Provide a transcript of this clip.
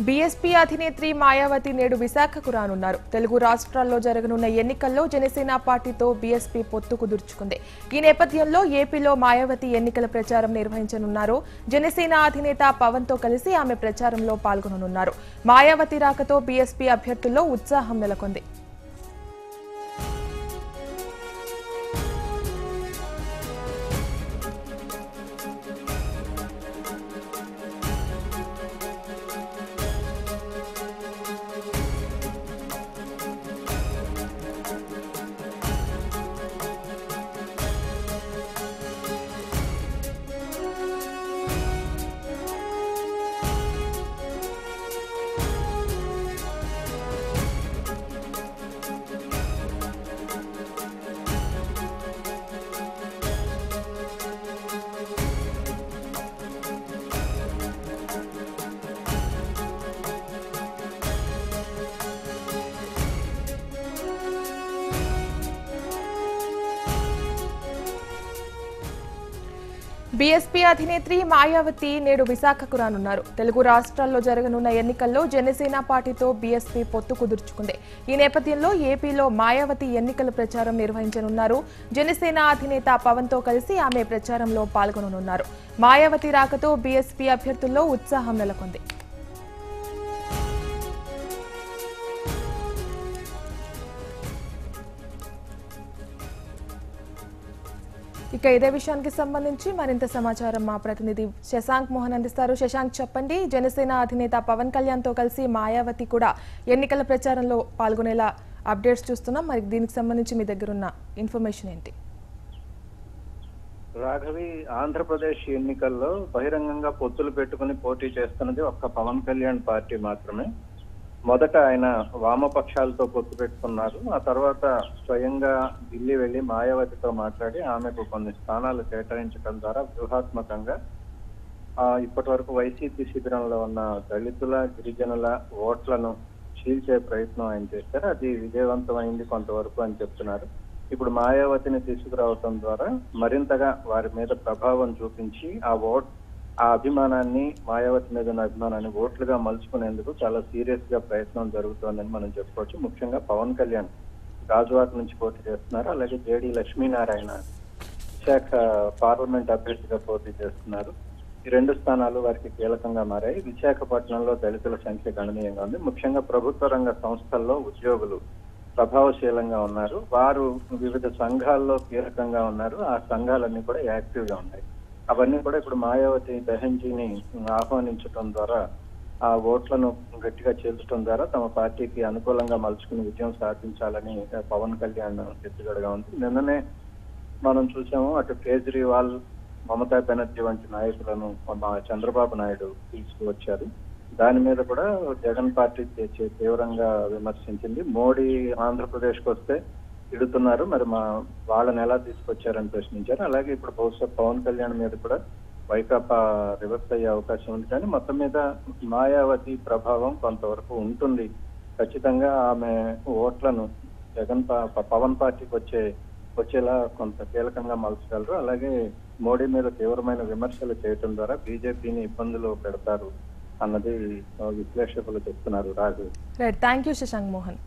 BSP అధినేత్రి Mayawati నేడు విశాఖకు రానున్నారు. తెలుగు రాష్ట్రాల్లో జరగనున్న ఎన్నికల్లో జనసేన పార్టీతో బీఎస్పీ పొత్తు కుదుర్చుకుంది. ఈ నేపథ్యంలో ఏపీలో మాయావతి ఎన్నికల ప్రచారం నిర్వహించనున్నారు. జనసేన అధినేత పవన్ తో కలిసి ఆమె ప్రచారంలో పాల్గొననున్నారు. మాయావతి రాకతో బీఎస్పీ అభ్యర్థుల్లో ఉత్సాహం నెలకొంది. బీఎస్పీ అధినేత్రి మాయావతి నేడు విశాఖకు రానున్నారు. తెలుగు రాష్ట్రాల్లో జరగనున్న ఎన్నికల్లో జనసేన పార్టీతో బీఎస్పీ పొత్తు కుదుర్చుకుంది. ఈ నేపథ్యంలో ఏపీలో మాయావతి ఎన్నికల ప్రచారం నిర్వహించనున్నారు. జనసేన అధినేత పవన్ తో కలిసి ఆమె ప్రచారంలో పాల్గొననున్నారు. మాయావతి రాకతో బీఎస్పీ అభ్యర్థుల్లో ఉత్సాహం నెలకొంది. ఇక ఇదే విషయానికి సంబంధించి మరింత సమాచారం మా ప్రతినిధి శశాంక్ మోహన్ అందిస్తారు. శశాంక్, చెప్పండి. జనసేన అధినేత పవన్ కళ్యాణ్ తో కలిసి మాయావతి కూడా ఎన్నికల ప్రచారంలో పాల్గొనేలా అప్డేట్స్ చూస్తున్నాం. మరి దీనికి సంబంధించి మీ దగ్గర ఉన్న ఇన్ఫర్మేషన్ ఏంటి? రాఘవి, ఆంధ్రప్రదేశ్ ఎన్నికల్లో బహిరంగంగా పొత్తులు పెట్టుకుని పోటీ చేస్తున్నది ఒక్క పవన్ కళ్యాణ్ పార్టీ మాత్రమే. మొదట ఆయన వామపక్షాలతో పొత్తు పెట్టుకున్నారు. ఆ తర్వాత స్వయంగా ఢిల్లీ వెళ్లి మాయావతితో మాట్లాడి ఆమెకు కొన్ని స్థానాలు కేటాయించడం ద్వారా వ్యూహాత్మకంగా ఇప్పటి వరకు వైసీపీ శిబిరంలో ఉన్న దళితుల, గిరిజనుల ఓట్లను చీల్చే ప్రయత్నం ఆయన చేశారు. అది విజయవంతమైంది కొంతవరకు అని చెప్తున్నారు. ఇప్పుడు మాయావతిని తీసుకురావటం ద్వారా మరింతగా వారి మీద ప్రభావం చూపించి ఆ అభిమానాన్ని, మాయావతి మీద ఉన్న అభిమానాన్ని ఓట్లుగా మలుచుకునేందుకు చాలా సీరియస్ గా ప్రయత్నం జరుగుతోందని మనం చెప్పుకోవచ్చు. ముఖ్యంగా పవన్ కళ్యాణ్ గాజువాక నుంచి పోటీ చేస్తున్నారు. అలాగే జేడీ లక్ష్మీనారాయణ విశాఖ పార్లమెంట్ అభ్యర్థిగా పోటీ చేస్తున్నారు. ఈ రెండు స్థానాలు వారికి కీలకంగా మారాయి. విశాఖపట్నంలో దళితుల సంఖ్య గణనీయంగా ఉంది. ముఖ్యంగా ప్రభుత్వ రంగ సంస్థల్లో ఉద్యోగులు ప్రభావశీలంగా ఉన్నారు. వారు వివిధ సంఘాల్లో కీలకంగా ఉన్నారు. ఆ సంఘాలన్నీ కూడా యాక్టివ్ గా ఉన్నాయి. అవన్నీ కూడా ఇప్పుడు మాయావతి బెహెన్జీని ఆహ్వానించడం ద్వారా ఆ ఓట్లను గట్టిగా చేర్చడం ద్వారా తమ పార్టీకి అనుకూలంగా మలుచుకుని విజయం సాధించాలని పవన్ కళ్యాణ్ ఎత్తుగడగా ఉంది. నిన్ననే మనం చూసాము, అటు కేజ్రీవాల్, మమతా బెనర్జీ వంటి నాయకులను చంద్రబాబు నాయుడు తీసుకువచ్చారు. దాని మీద కూడా జగన్ పార్టీ తీవ్రంగా విమర్శించింది. మోడీ ఆంధ్రప్రదేశ్ కు వస్తే తిడుతున్నారు, మరి వాళ్ళని ఎలా తీసుకొచ్చారని ప్రశ్నించారు. అలాగే ఇప్పుడు బహుశా పవన్ కళ్యాణ్ మీద కూడా వైకాపా రివర్స్ అయ్యే అవకాశం ఉంది. కానీ మొత్తం మీద మాయావతి ప్రభావం కొంతవరకు ఉంటుంది. ఖచ్చితంగా ఆమె ఓట్లను పవన్ పార్టీకి వచ్చేలా కొంత కీలకంగా మలుచగలరు. అలాగే మోడీ మీద తీవ్రమైన విమర్శలు చేయడం ద్వారా బీజేపీని ఇబ్బందులు పెడతారు అన్నది విశ్లేషకులు చెప్తున్నారు. రాజు, థ్యాంక్ యూ శశాంక్ మోహన్.